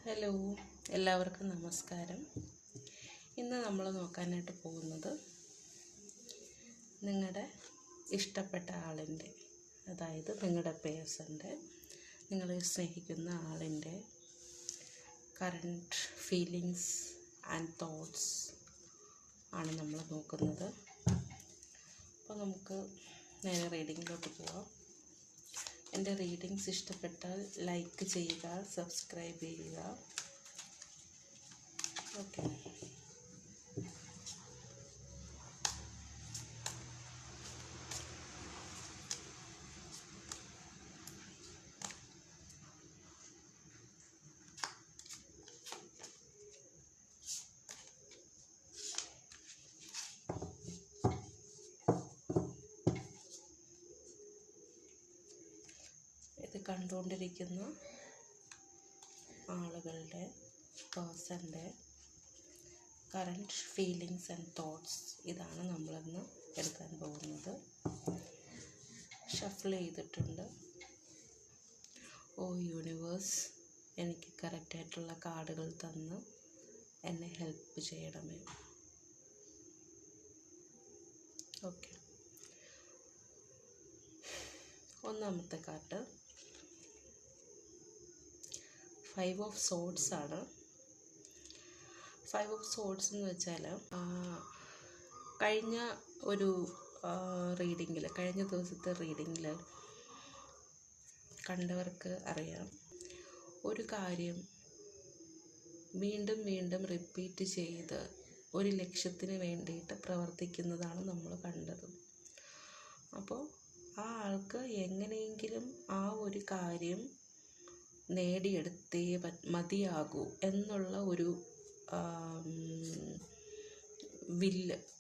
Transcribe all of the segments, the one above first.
Hello, എല്ലാവർക്കും നമസ്കാരം. ഇന്ന് നമ്മൾ നോക്കാനായിട്ട് പോകുന്നത് നിങ്ങളുടെ ഇഷ്ടപ്പെട്ട ആളിൻ്റെ, അതായത് നിങ്ങളുടെ പേഴ്സൻ്റെ, നിങ്ങളെ സ്നേഹിക്കുന്ന ആളിൻ്റെ കറൻറ്റ് ഫീലിങ്സ് ആൻഡ് തോട്ട്സ് ആണ് നമ്മൾ നോക്കുന്നത്. അപ്പോൾ നമുക്ക് നേരെ റീഡിങ്ങിലോട്ട് പോവാം. എൻ്റെ റീഡിങ്സ് ഇഷ്ടപ്പെട്ടാൽ ലൈക്ക് ചെയ്യുക, സബ്സ്ക്രൈബ് ചെയ്യുക. ഓക്കെ, ഇത് കണ്ടുകൊണ്ടിരിക്കുന്ന ആളുകളുടെ പേഴ്സൻ്റെ കറൻറ്റ് ഫീലിങ്സ് ആൻഡ് തോട്ട്സ് ഇതാണ് നമ്മളിന്ന് എടുക്കാൻ പോകുന്നത്. ഷഫിൾ ചെയ്തിട്ടുണ്ട്. ഓ യൂണിവേഴ്സ്, എനിക്ക് കറക്റ്റായിട്ടുള്ള കാർഡുകൾ തന്ന് എന്നെ ഹെൽപ്പ് ചെയ്യണമേ. ഓക്കെ, ഒന്നാമത്തെ കാർഡ് 5 ഓഫ് സോഡ്സ് ആണ്. 5 ഓഫ് സോഡ്സ് എന്ന് വെച്ചാൽ കഴിഞ്ഞ ഒരു കഴിഞ്ഞ ദിവസത്തെ റീഡിങ്ങിൽ കണ്ടവർക്ക് അറിയാം, ഒരു കാര്യം വീണ്ടും വീണ്ടും റിപ്പീറ്റ് ചെയ്ത് ഒരു ലക്ഷ്യത്തിന് വേണ്ടിയിട്ട് പ്രവർത്തിക്കുന്നതാണ് നമ്മൾ കണ്ടത്. അപ്പോൾ ആ ആൾക്ക് എങ്ങനെയെങ്കിലും ആ ഒരു കാര്യം നേടിയെടുത്തേ മതിയാകൂ എന്നുള്ള ഒരു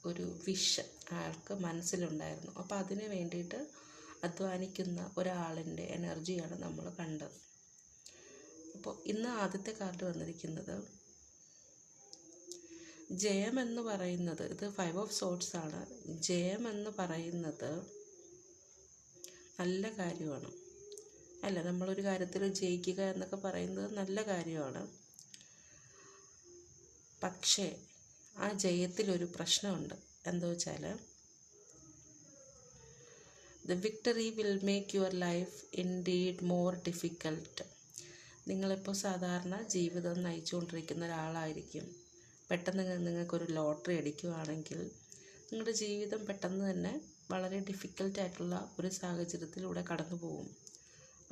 ഒരു വിഷ് അയാൾക്ക് മനസ്സിലുണ്ടായിരുന്നു. അപ്പോൾ അതിന് വേണ്ടിയിട്ട് അധ്വാനിക്കുന്ന ഒരാളിൻ്റെ എനർജിയാണ് നമ്മൾ കണ്ടത്. അപ്പോൾ ഇന്ന് ആദ്യത്തെ കാർഡ് വന്നിരിക്കുന്നത് ജയം എന്ന് പറയുന്നത്, ഇത് 5 ഓഫ് സോഡ്സ് ആണ്. ജയം എന്ന് പറയുന്നത് നല്ല കാര്യമാണ് അല്ല, നമ്മളൊരു കാര്യത്തിൽ ജയിക്കുക എന്നൊക്കെ പറയുന്നത് നല്ല കാര്യമാണ്. പക്ഷേ ആ ജയത്തിലൊരു പ്രശ്നമുണ്ട്. എന്താ വെച്ചാൽ the victory will make your life indeed more difficult. നിങ്ങളിപ്പോൾ സാധാരണ ജീവിതം നയിച്ചുകൊണ്ടിരിക്കുന്ന ഒരാളായിരിക്കും. പെട്ടെന്ന് നിങ്ങൾക്കൊരു ലോട്ടറി അടിക്കുകയാണെങ്കിൽ നിങ്ങളുടെ ജീവിതം പെട്ടെന്ന് തന്നെ വളരെ ഡിഫിക്കൽട്ടായിട്ടുള്ള ഒരു സാഹചര്യത്തിലൂടെ കടന്നു പോകും.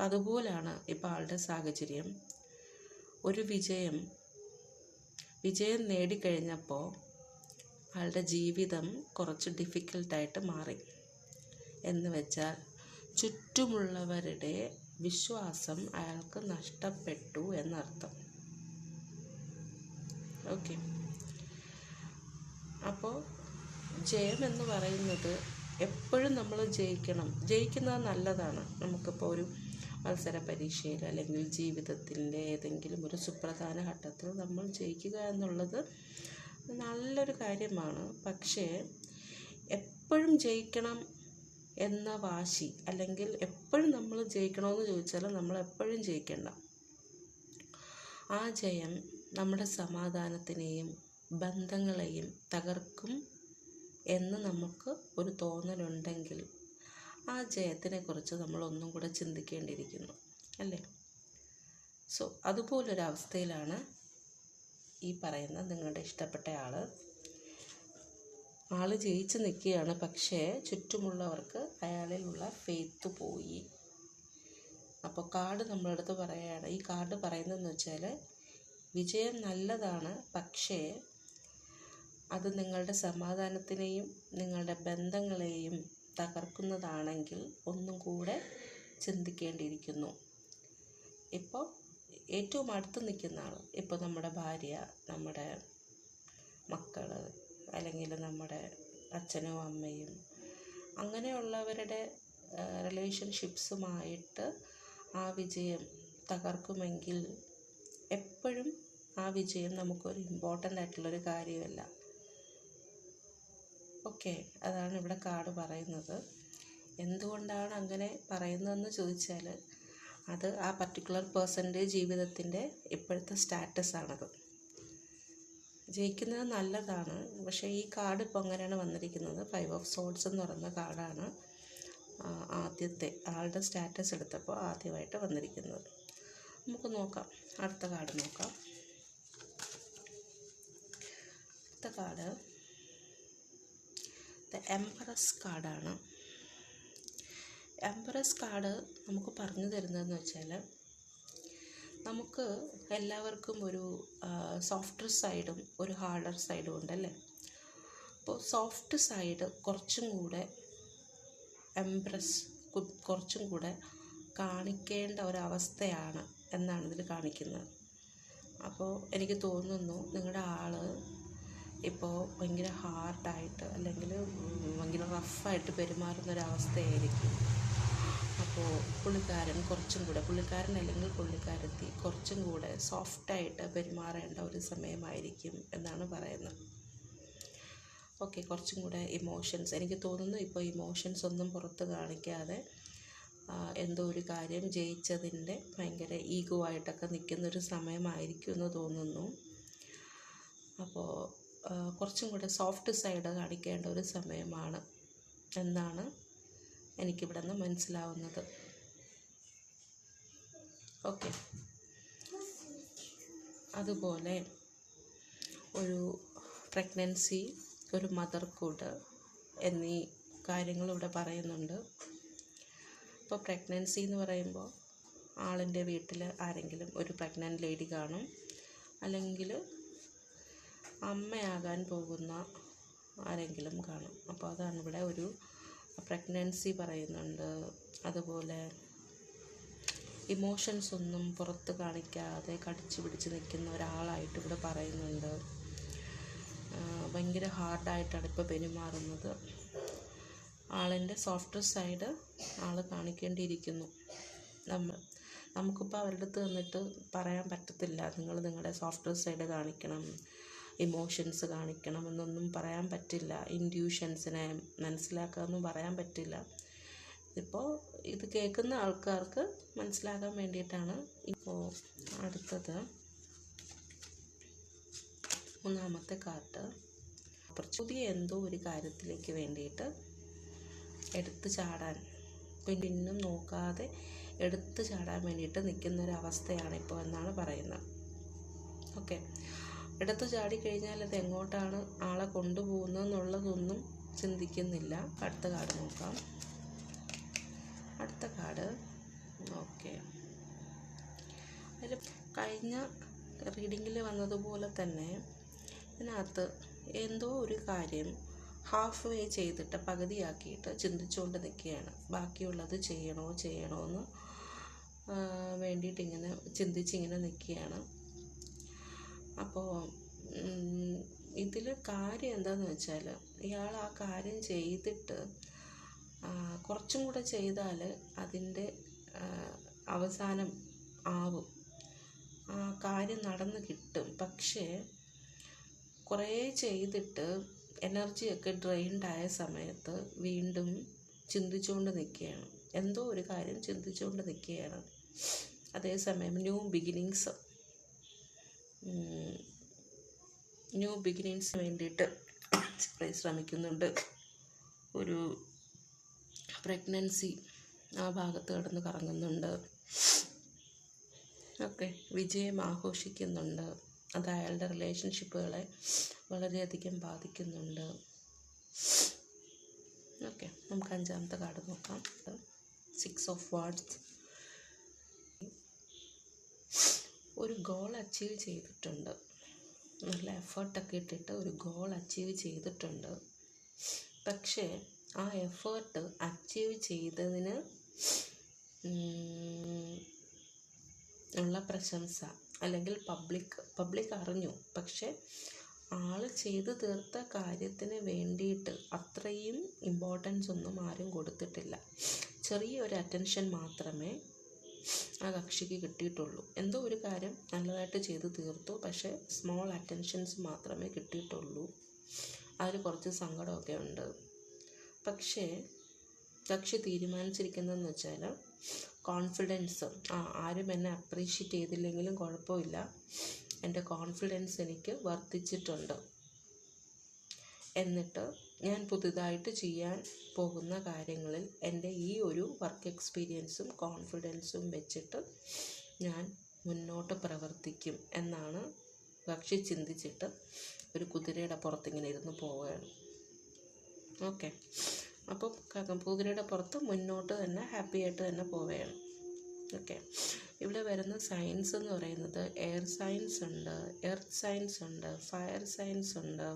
അതുപോലാണ് ഇപ്പോൾ ആളുടെ സാഹചര്യം. ഒരു വിജയം നേടിക്കഴിഞ്ഞപ്പോൾ ആളുടെ ജീവിതം കുറച്ച് ഡിഫിക്കൽട്ടായിട്ട് മാറി. എന്ന് വെച്ചാൽ ചുറ്റുമുള്ളവരുടെ വിശ്വാസം അയാൾക്ക് നഷ്ടപ്പെട്ടു എന്നർത്ഥം. ഓക്കെ, അപ്പോൾ ജയം എന്ന് പറയുന്നത് എപ്പോഴും നമ്മൾ ജയിക്കുന്നത് നല്ലതാണ്. നമുക്കിപ്പോൾ ഒരു മത്സര പരീക്ഷയിൽ അല്ലെങ്കിൽ ജീവിതത്തിൻ്റെ ഏതെങ്കിലും ഒരു സുപ്രധാന ഘട്ടത്തിൽ നമ്മൾ ജയിക്കുക എന്നുള്ളത് നല്ലൊരു കാര്യമാണ്. പക്ഷേ എപ്പോഴും ജയിക്കണം എന്ന വാശി, അല്ലെങ്കിൽ എപ്പോഴും നമ്മൾ ജയിക്കണമെന്ന് ചോദിച്ചാൽ നമ്മൾ എപ്പോഴും ജയിക്കേണ്ട. ആ ജയം നമ്മുടെ സമാധാനത്തിനെയും ബന്ധങ്ങളെയും തകർക്കും എന്ന് നമുക്ക് ഒരു തോന്നലുണ്ടെങ്കിൽ ആ ജയത്തിനെക്കുറിച്ച് നമ്മൾ ഒന്നും കൂടെ ചിന്തിക്കേണ്ടിയിരിക്കുന്നു, അല്ലേ? സോ അതുപോലൊരവസ്ഥയിലാണ് ഈ പറയുന്ന നിങ്ങളുടെ ഇഷ്ടപ്പെട്ട ആൾ ജയിച്ച് നിൽക്കുകയാണ്. പക്ഷേ ചുറ്റുമുള്ളവർക്ക് അയാളിലുള്ള ഫെയ്ത്ത് പോയി. അപ്പോൾ കാർഡ് നമ്മളടുത്ത് പറയുകയാണ്, ഈ കാർഡ് പറയുന്നതെന്ന് വെച്ചാൽ വിജയം നല്ലതാണ്, പക്ഷേ അത് നിങ്ങളുടെ സമാധാനത്തിനെയും നിങ്ങളുടെ ബന്ധങ്ങളെയും തകർക്കുന്നതാണെങ്കിൽ ഒന്നും കൂടെ ചിന്തിക്കേണ്ടിയിരിക്കുന്നു. ഇപ്പോൾ ഏറ്റവും അടുത്ത് നിൽക്കുന്ന ആൾ, ഇപ്പോൾ നമ്മുടെ ഭാര്യ, നമ്മുടെ മക്കൾ, അല്ലെങ്കിൽ നമ്മുടെ അച്ഛനും അമ്മയും, അങ്ങനെയുള്ളവരുടെ റിലേഷൻഷിപ്സുമായിട്ട് ആ വിജയം തകർക്കുമെങ്കിൽ എപ്പോഴും ആ വിജയം നമുക്കൊരു ഇമ്പോർട്ടൻ്റ് ആയിട്ടുള്ളൊരു കാര്യമല്ല. ഓക്കെ, അതാണ് ഇവിടെ കാർഡ് പറയുന്നത്. എന്തുകൊണ്ടാണ് അങ്ങനെ പറയുന്നതെന്ന് ചോദിച്ചാൽ അത് ആ പർട്ടിക്കുലർ പേഴ്സൻ്റെ ജീവിതത്തിൻ്റെ ഇപ്പോഴത്തെ സ്റ്റാറ്റസാണത്. ജയിക്കുന്നത് നല്ലതാണ്, പക്ഷേ ഈ കാർഡ് ഇപ്പോൾ അങ്ങനെയാണ് വന്നിരിക്കുന്നത്. 5 ഓഫ് സോർഡ്സ് എന്ന് പറയുന്ന കാർഡാണ് ആദ്യത്തെ ആളുടെ സ്റ്റാറ്റസ് എടുത്തപ്പോൾ ആദ്യമായിട്ട് വന്നിരിക്കുന്നത്. നമുക്ക് നോക്കാം, അടുത്ത കാർഡ് നോക്കാം. അടുത്ത കാർഡ് ദ എംപറസ് കാർഡാണ്. എംപറസ് കാർഡ് നമുക്ക് പറഞ്ഞു തരുന്നതെന്ന് വെച്ചാൽ, നമുക്ക് എല്ലാവർക്കും ഒരു സോഫ്റ്റർ സൈഡും ഒരു ഹാർഡർ സൈഡും ഉണ്ടല്ലേ. അപ്പോൾ സോഫ്റ്റ് സൈഡ് കുറച്ചും കൂടെ എംപ്രസ് കുറച്ചും കൂടെ കാണിക്കേണ്ട ഒരവസ്ഥയാണ് എന്നാണ് ഇതിൽ കാണിക്കുന്നത്. അപ്പോൾ എനിക്ക് തോന്നുന്നു നിങ്ങളുടെ ആൾ ഇപ്പോൾ ഭയങ്കര ഹാർഡായിട്ട് അല്ലെങ്കിൽ ഭയങ്കര റഫായിട്ട് പെരുമാറുന്നൊരവസ്ഥയായിരിക്കും. അപ്പോൾ പുള്ളിക്കാരൻ അല്ലെങ്കിൽ പുള്ളിക്കാരത്തി കുറച്ചും കൂടെ സോഫ്റ്റായിട്ട് പെരുമാറേണ്ട ഒരു സമയമായിരിക്കും എന്നാണ് പറയുന്നത്. ഓക്കെ, കുറച്ചും കൂടെ ഇമോഷൻസ്, എനിക്ക് തോന്നുന്നു ഇപ്പോൾ ഇമോഷൻസ് ഒന്നും പുറത്ത് കാണിക്കാതെ എന്തോ ഒരു കാര്യം ജയിച്ചതിൻ്റെ ഭയങ്കര ഈഗോ ആയിട്ടൊക്കെ നിൽക്കുന്നൊരു സമയമായിരിക്കും എന്ന് തോന്നുന്നു. അപ്പോൾ കുറച്ചും കൂടെ സോഫ്റ്റ് സൈഡ് കാണിക്കേണ്ട ഒരു സമയമാണ് എന്നാണ് എനിക്കിവിടെ നിന്ന് മനസ്സിലാവുന്നത്. ഓക്കെ, അതുപോലെ ഒരു പ്രഗ്നൻസി, ഒരു മദർഹുഡ് എന്നീ കാര്യങ്ങളിവിടെ പറയുന്നുണ്ട്. ഇപ്പോൾ പ്രഗ്നൻസി എന്ന് പറയുമ്പോൾ ആളിൻ്റെ വീട്ടിൽ ആരെങ്കിലും ഒരു പ്രഗ്നൻ്റ് ലേഡി കാണും, അല്ലെങ്കിൽ അമ്മയാകാൻ പോകുന്ന ആരെങ്കിലും കാണും. അപ്പോൾ അതാണ് ഇവിടെ ഒരു പ്രഗ്നൻസി പറയുന്നുണ്ട്. അതുപോലെ ഇമോഷൻസ് ഒന്നും പുറത്ത് കാണിക്കാതെ കടിച്ചു പിടിച്ച് നിൽക്കുന്ന ഒരാളായിട്ട് ഇവിടെ പറയുന്നുണ്ട്. ഭയങ്കര ഹാർഡായിട്ടാണ് ഇപ്പോൾ പെരുമാറുന്നത്. ആളിൻ്റെ സോഫ്റ്റ് സൈഡ് ആൾ കാണിക്കേണ്ടിയിരിക്കുന്നു. നമുക്കിപ്പോൾ അവരുടെ അടുത്ത് നിന്നിട്ട് പറയാൻ പറ്റത്തില്ല, നിങ്ങൾ നിങ്ങളുടെ സോഫ്റ്റ് സൈഡ് കാണിക്കണം, ഇമോഷൻസ് കാണിക്കണം എന്നൊന്നും പറയാൻ പറ്റില്ല. ഇൻറ്റ്യൂഷൻസിനെ മനസ്സിലാക്കാമെന്നും പറയാൻ പറ്റില്ല. ഇപ്പോൾ ഇത് കേൾക്കുന്ന ആൾക്കാർക്ക് മനസ്സിലാക്കാൻ വേണ്ടിയിട്ടാണ്. ഇപ്പോൾ അടുത്തത് മൂന്നാമത്തെ കാർഡ്, പുതിയ എന്തോ ഒരു കാര്യത്തിലേക്ക് വേണ്ടിയിട്ട് എടുത്തു ചാടാൻ, പിന്നും നോക്കാതെ എടുത്തു ചാടാൻ വേണ്ടിയിട്ട് നിൽക്കുന്നൊരവസ്ഥയാണ് ഇപ്പോൾ എന്നാണ് പറയുന്നത്. ഓക്കെ, എടുത്തു ചാടിക്കഴിഞ്ഞാൽ അത് എങ്ങോട്ടാണ് ആളെ കൊണ്ടുപോകുന്നതെന്നുള്ളതൊന്നും ചിന്തിക്കുന്നില്ല. അടുത്ത കാർഡ് നോക്കാം. അടുത്ത കാർഡ് ഓക്കെ, അതിൽ കഴിഞ്ഞ റീഡിങ്ങിൽ വന്നതുപോലെ തന്നെ ഇതിനകത്ത് എന്തോ ഒരു കാര്യം ഹാഫ് വേ ചെയ്തിട്ട് പകുതിയാക്കിയിട്ട് ചിന്തിച്ചുകൊണ്ട് നിൽക്കുകയാണ്. ബാക്കിയുള്ളത് ചെയ്യണോ എന്ന് വേണ്ടിയിട്ടിങ്ങനെ ചിന്തിച്ചിങ്ങനെ നിൽക്കുകയാണ്. അപ്പോൾ ഇതിൽ കാര്യം എന്താണെന്ന് വെച്ചാൽ, ഇയാൾ ആ കാര്യം ചെയ്തിട്ട് കുറച്ചും കൂടെ ചെയ്താൽ അതിൻ്റെ അവസാനം ആവും, ആ കാര്യം നടന്ന് കിട്ടും. പക്ഷേ കുറേ ചെയ്തിട്ട് എനർജിയൊക്കെ ഡ്രെയിൻഡായ സമയത്ത് വീണ്ടും ചിന്തിച്ചുകൊണ്ട് നിൽക്കുകയാണ്. എന്തോ ഒരു കാര്യം ചിന്തിച്ചുകൊണ്ട് നിൽക്കുകയാണ്. അതേസമയം ന്യൂ ബിഗിനിങ്സ് വേണ്ടിയിട്ട് ശ്രമിക്കുന്നുണ്ട്. ഒരു പ്രഗ്നൻസി ആ ഭാഗത്ത് കിടന്ന് കറങ്ങുന്നുണ്ട്. ഓക്കെ, വിജയം ആഘോഷിക്കുന്നുണ്ട്. അത് അയാളുടെ റിലേഷൻഷിപ്പുകളെ വളരെയധികം ബാധിക്കുന്നുണ്ട്. ഓക്കെ, നമുക്ക് അഞ്ചാമത്തെ കാർഡ് നോക്കാം. 6 ഓഫ് വാർഡ്സ്. ഒരു ഗോൾ അച്ചീവ് ചെയ്തിട്ടുണ്ട്, നല്ല എഫേർട്ടൊക്കെ ഇട്ടിട്ട് ഒരു ഗോൾ അച്ചീവ് ചെയ്തിട്ടുണ്ട്. പക്ഷേ ആ എഫേർട്ട് അച്ചീവ് ചെയ്തതിന് ഉള്ള പ്രശംസ അല്ലെങ്കിൽ പബ്ലിക് അറിഞ്ഞു, പക്ഷെ ആൾ ചെയ്തു തീർത്ത കാര്യത്തിന് വേണ്ടിയിട്ട് അത്രയും ഇമ്പോർട്ടൻസ് ഒന്നും ആരും കൊടുത്തിട്ടില്ല. ചെറിയൊരു അറ്റൻഷൻ മാത്രമേ ആ കക്ഷിക്ക് കിട്ടിയിട്ടുള്ളൂ. എന്തോ ഒരു കാര്യം നല്ലതായിട്ട് ചെയ്തു തീർത്തു, പക്ഷേ സ്മോൾ അറ്റൻഷൻസ് മാത്രമേ കിട്ടിയിട്ടുള്ളൂ. അതിൽ കുറച്ച് സങ്കടമൊക്കെ ഉണ്ട്. പക്ഷേ കക്ഷി തീരുമാനിച്ചിരിക്കുന്നതെന്ന് വെച്ചാൽ കോൺഫിഡൻസ്, ആരും എന്നെ അപ്രീഷിയേറ്റ് ചെയ്തില്ലെങ്കിലും കുഴപ്പമില്ല, എൻ്റെ കോൺഫിഡൻസ് എനിക്ക് വർദ്ധിച്ചിട്ടുണ്ട്. എന്നിട്ട് ഞാൻ പുതുതായിട്ട് ചെയ്യാൻ പോകുന്ന കാര്യങ്ങളിൽ എൻ്റെ ഈ ഒരു വർക്ക് എക്സ്പീരിയൻസും കോൺഫിഡൻസും വെച്ചിട്ട് ഞാൻ മുന്നോട്ട് പ്രവർത്തിക്കും എന്നാണ് പക്ഷി ചിന്തിച്ചിട്ട് ഒരു കുതിരയുടെ പുറത്തിങ്ങനെ ഇരുന്ന് പോവുകയാണ്. ഓക്കെ, അപ്പം കുതിരയുടെ പുറത്ത് മുന്നോട്ട് തന്നെ ഹാപ്പി ആയിട്ട് തന്നെ പോവുകയാണ്. ഓക്കെ, ഇവിടെ വരുന്ന സയൻസ് എന്ന് പറയുന്നത് എയർ സയൻസ് ഉണ്ട്, എർത്ത് സയൻസ് ഉണ്ട്, ഫയർ സയൻസ് ഉണ്ട്.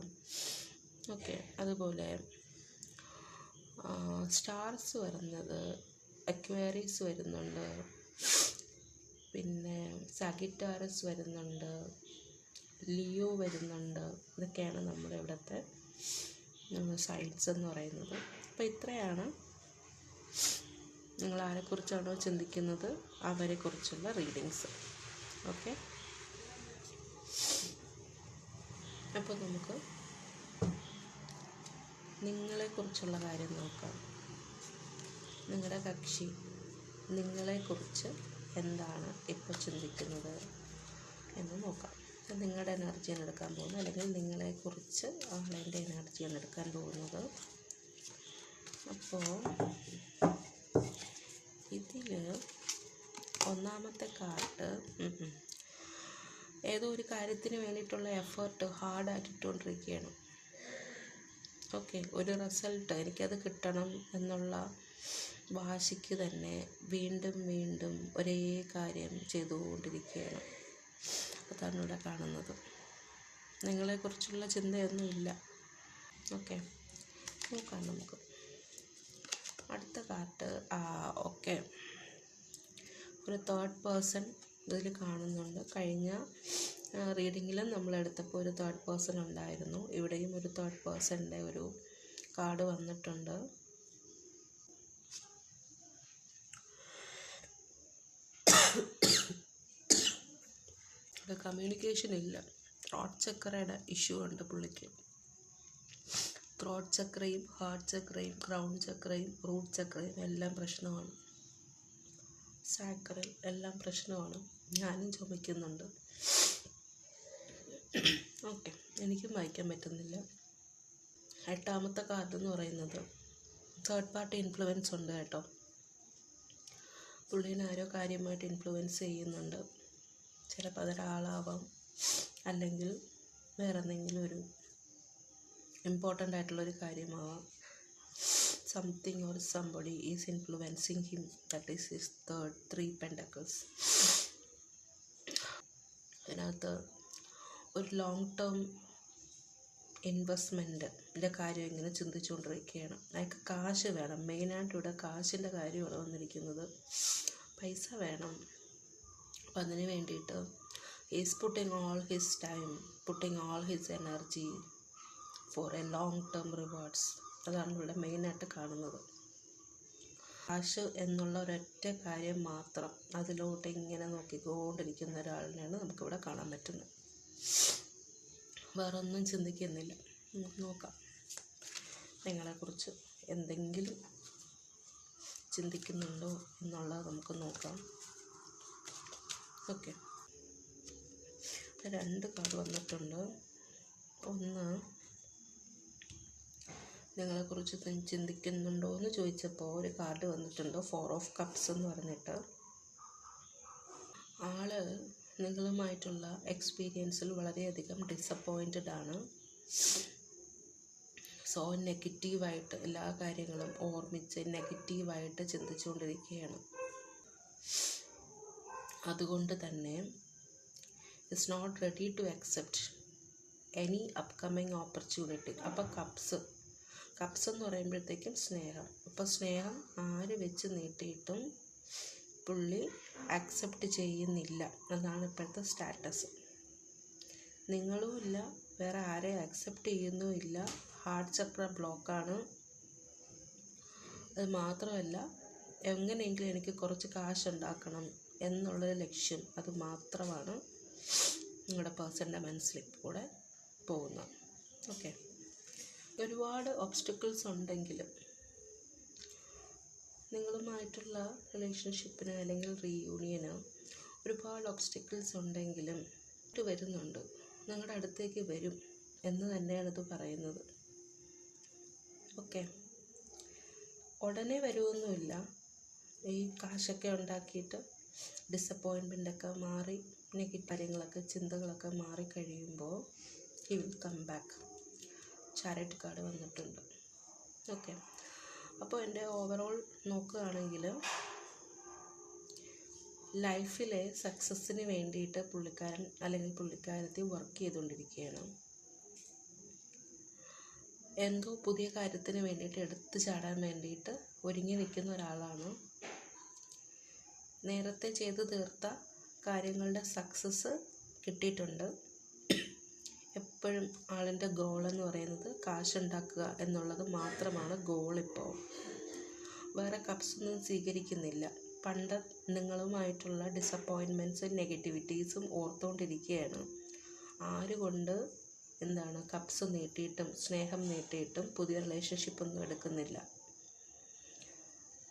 ഓക്കെ, അതുപോലെ സ്റ്റാർസ് വരുന്നത് അക്വേറിയസ് വരുന്നുണ്ട്, പിന്നെ സാഗിറ്റാറസ് വരുന്നുണ്ട്, ലിയോ വരുന്നുണ്ട്. ഇതൊക്കെയാണ് നമ്മുടെ ഇവിടുത്തെ സയൻസ് എന്ന് പറയുന്നത്. അപ്പോൾ ഇത്രയാണ് നിങ്ങൾ ആരെക്കുറിച്ചാണോ ചിന്തിക്കുന്നത് അവരെക്കുറിച്ചുള്ള റീഡിങ്സ്. ഓക്കെ, അപ്പോൾ നമുക്ക് നിങ്ങളെക്കുറിച്ചുള്ള കാര്യം നോക്കാം. നിങ്ങളുടെ കക്ഷി നിങ്ങളെക്കുറിച്ച് എന്താണ് ഇപ്പോൾ ചിന്തിക്കുന്നത് എന്ന് നോക്കാം. നിങ്ങളുടെ എനർജിയാണ് എടുക്കാൻ പോകുന്നത്, അല്ലെങ്കിൽ നിങ്ങളെക്കുറിച്ച് ആളെൻ്റെ എനർജിയാണ് എടുക്കാൻ പോകുന്നത്. അപ്പോൾ ഇതിൽ ഒന്നാമത്തെ കാർഡ് ഏതോ ഒരു കാര്യത്തിന് വേണ്ടിയിട്ടുള്ള എഫേർട്ട് ഹാർഡായിട്ടിട്ടുകൊണ്ടിരിക്കുകയാണ്. ഓക്കെ, ഒരു റിസൾട്ട് എനിക്കത് കിട്ടണം എന്നുള്ള വാശിക്ക് തന്നെ വീണ്ടും വീണ്ടും ഒരേ കാര്യം ചെയ്തുകൊണ്ടിരിക്കുകയാണ്. അതാണ് ഇവിടെ കാണുന്നത്. നിങ്ങളെക്കുറിച്ചുള്ള ചിന്തയൊന്നുമില്ല. ഓക്കെ, നോക്കാം നമുക്ക് അടുത്ത കാർഡ്. ഓക്കെ, ഒരു തേർഡ് പേഴ്സൺ ഇതിൽ കാണുന്നുണ്ട്. കഴിഞ്ഞ റീഡിങ്ങിലും നമ്മളെടുത്തപ്പോൾ ഒരു തേർഡ് പേഴ്സൺ ഉണ്ടായിരുന്നു. ഇവിടെയും ഒരു തേർഡ് പേഴ്സണിൻ്റെ ഒരു കാർഡ് വന്നിട്ടുണ്ട്. ഇവിടെ കമ്മ്യൂണിക്കേഷൻ ഇല്ല. ത്രോട്ട് ചക്രയുടെ ഇഷ്യൂ ഉണ്ട് പുള്ളിക്ക്. ത്രോട്ട് ചക്രയും ഹാർട്ട് ചക്രയും ക്രൗൺ ചക്രയും റൂട്ട് ചക്രയും എല്ലാം പ്രശ്നമാണ്. സാക്രൽ എല്ലാം പ്രശ്നമാണ്. ഞാനും ചുമയ്ക്കുന്നുണ്ട്. ഓക്കെ, എനിക്കും വായിക്കാൻ പറ്റുന്നില്ല. എട്ടാമത്തെ കാർഡ് എന്ന് പറയുന്നത് തേർഡ് പാർട്ടി ഇൻഫ്ലുവൻസ് ഉണ്ട് കേട്ടോ. പുള്ളീനെ ആരോ കാര്യമായിട്ട് ഇൻഫ്ലുവൻസ് ചെയ്യുന്നുണ്ട്. ചിലപ്പോൾ അതൊരാളാവാം, അല്ലെങ്കിൽ വേറെ എന്തെങ്കിലും ഒരു ഇമ്പോർട്ടൻ്റ് ആയിട്ടുള്ളൊരു കാര്യമാവാം. Something or somebody is influencing him. That is his third 3 pentacles. അതിനകത്ത് ഒരു ലോങ് ടേം ഇൻവെസ്റ്റ്മെൻറ്റിൻ്റെ കാര്യം ഇങ്ങനെ ചിന്തിച്ചുകൊണ്ടിരിക്കുകയാണ്. അയാൾക്ക് കാശ് വേണം. മെയിനായിട്ട് ഇവിടെ കാശിൻ്റെ കാര്യമാണ് വന്നിരിക്കുന്നത്. പൈസ വേണം. അപ്പം അതിന് വേണ്ടിയിട്ട് is putting all his time, putting all his energy for a long term rewards. അതാണ് ഇവിടെ മെയിനായിട്ട് കാണുന്നത്. കാശ് എന്നുള്ള ഒരൊറ്റ കാര്യം മാത്രം അതിലോട്ട് ഇങ്ങനെ നോക്കിക്കൊണ്ടിരിക്കുന്ന ഒരാളിനെയാണ് നമുക്കിവിടെ കാണാൻ പറ്റുന്നത്. വേറെ ഒന്നും ചിന്തിക്കുന്നില്ല. നമുക്ക് നോക്കാം നിങ്ങളെക്കുറിച്ച് എന്തെങ്കിലും ചിന്തിക്കുന്നുണ്ടോ എന്നുള്ളത് നമുക്ക് നോക്കാം. ഓക്കെ, 2 കാർഡ് വന്നിട്ടുണ്ട്. ഒന്ന്, നിങ്ങളെക്കുറിച്ച് ചിന്തിക്കുന്നുണ്ടോ എന്ന് ചോദിച്ചപ്പോൾ ഒരു കാർഡ് വന്നിട്ടുണ്ട് 4 ഓഫ് കപ്സ് എന്ന് പറഞ്ഞിട്ട്. ആള് നിങ്ങളുമായിട്ടുള്ള എക്സ്പീരിയൻസിൽ വളരെയധികം ഡിസപ്പോയിൻറ്റഡ് ആണ്. സോ നെഗറ്റീവായിട്ട് എല്ലാ കാര്യങ്ങളും ഓർമ്മിച്ച് നെഗറ്റീവായിട്ട് ചിന്തിച്ചുകൊണ്ടിരിക്കുകയാണ്. അതുകൊണ്ട് തന്നെ is not ready to accept any upcoming opportunity. അപ്പോൾ കപ്സ് എന്ന് പറയുമ്പോഴത്തേക്കും സ്നേഹം. അപ്പോൾ സ്നേഹം ആര് വെച്ച് നീട്ടിയിട്ടും പുള്ളി ആക്സെപ്റ്റ് ചെയ്യുന്നില്ല. അതാണ് ഇപ്പോഴത്തെ സ്റ്റാറ്റസ്. നിങ്ങളും ഇല്ല, വേറെ ആരെയും ആക്സെപ്റ്റ് ചെയ്യുന്നുമില്ല. ഹാർട്ട് ചക്ര ബ്ലോക്കാണ്. അത് മാത്രമല്ല, എങ്ങനെയെങ്കിലും എനിക്ക് കുറച്ച് കാശുണ്ടാക്കണം എന്നുള്ളൊരു ലക്ഷ്യം, അത് മാത്രമാണ് നിങ്ങളുടെ പേഴ്സൻ്റെ മനസ്സിൽ കൂടെ പോകുന്നത്. ഓക്കെ, ഒരുപാട് ഒബ്സ്റ്റക്കിൾസ് ഉണ്ടെങ്കിലും നിങ്ങളുമായിട്ടുള്ള റിലേഷൻഷിപ്പിന് അല്ലെങ്കിൽ റീയൂണിയന് ഒരുപാട് ഒബ്സ്റ്റക്കിൾസ് ഉണ്ടെങ്കിലും വരുന്നുണ്ട്, നിങ്ങളുടെ അടുത്തേക്ക് വരും എന്ന് തന്നെയാണ് ഇത് പറയുന്നത്. ഓക്കെ, ഉടനെ വരുമൊന്നുമില്ല. ഈ കാശൊക്കെ ഉണ്ടാക്കിയിട്ട് ഡിസപ്പോയിൻമെൻ്റൊക്കെ മാറി നെഗറ്റീവ് കാര്യങ്ങളൊക്കെ ചിന്തകളൊക്കെ മാറിക്കഴിയുമ്പോൾ he will come back. Charity card വന്നിട്ടുണ്ട്. ഓക്കെ, അപ്പോൾ എൻ്റെ ഓവറോൾ നോക്കുകയാണെങ്കിൽ ലൈഫിലെ സക്സസ്സിന് വേണ്ടിയിട്ട് പുള്ളിക്കാരൻ അല്ലെങ്കിൽ പുള്ളിക്കാരത്തി വർക്ക് ചെയ്തുകൊണ്ടിരിക്കുകയാണ്. എന്തോ പുതിയ കാര്യത്തിന് വേണ്ടിയിട്ട് എടുത്തു ചാടാൻ വേണ്ടിയിട്ട് ഒരുങ്ങി നിൽക്കുന്ന ഒരാളാണ്. നേരത്തെ ചെയ്തു തീർത്ത കാര്യങ്ങളുടെ സക്സസ് കിട്ടിയിട്ടുണ്ട്. എപ്പോഴും ആളിൻ്റെ ഗോളെന്ന് പറയുന്നത് കാശുണ്ടാക്കുക എന്നുള്ളത് മാത്രമാണ് ഗോളിപ്പോൾ. വേറെ കപ്സൊന്നും സ്വീകരിക്കുന്നില്ല. പണ്ട് നിങ്ങളുമായിട്ടുള്ള ഡിസപ്പോയിൻമെൻറ്റ്സും നെഗറ്റിവിറ്റീസും ഓർത്തുകൊണ്ടിരിക്കുകയാണ്. ആരുകൊണ്ട് കപ്സ് നീട്ടിയിട്ടും സ്നേഹം നീട്ടിയിട്ടും പുതിയ റിലേഷൻഷിപ്പൊന്നും എടുക്കുന്നില്ല.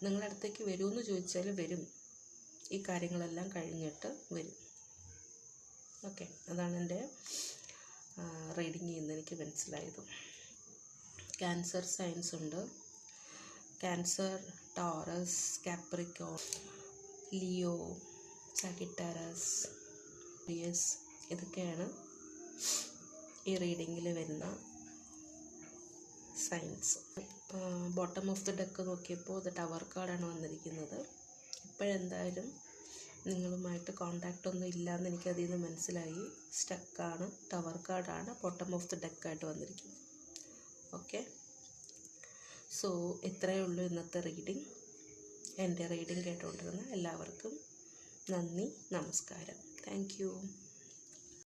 നിങ്ങളുടെ അടുത്തേക്ക് വരുമെന്ന് ചോദിച്ചാൽ വരും. ഈ കാര്യങ്ങളെല്ലാം കഴിഞ്ഞിട്ട് വരും. ഓക്കെ, അതാണ് എൻ്റെ റീഡിങ്ങിൽ നിന്ന് എനിക്ക് മനസ്സിലായത്. ക്യാൻസർ സൈൻസ് ഉണ്ട്. Cancer, Taurus, Capricorn, Leo, Sagittarius, ലിയസ്, ഇതൊക്കെയാണ് ഈ റീഡിങ്ങിൽ വരുന്ന signs. Bottom of the deck നോക്കിയപ്പോൾ ദ ടവർ കാർഡാണ് വന്നിരിക്കുന്നത്. ഇപ്പോഴെന്തായാലും നിങ്ങളുമായിട്ട് കോണ്ടാക്റ്റ് ഒന്നും ഇല്ലയെന്ന് എനിക്കതിൽ നിന്ന് മനസ്സിലായി. സ്റ്റക്കാണ്, ടവർ കാർഡാണ് ബോട്ടം ഓഫ് ദി ഡെക്കായിട്ട് വന്നിരിക്കുന്നത്. ഓക്കെ, സോ ഇത്രയേ ഉള്ളൂ ഇന്നത്തെ റീഡിങ്. എൻ്റെ റീഡിങ് കേട്ടുകൊണ്ടിരുന്ന എല്ലാവർക്കും നന്ദി, നമസ്കാരം. Thank you.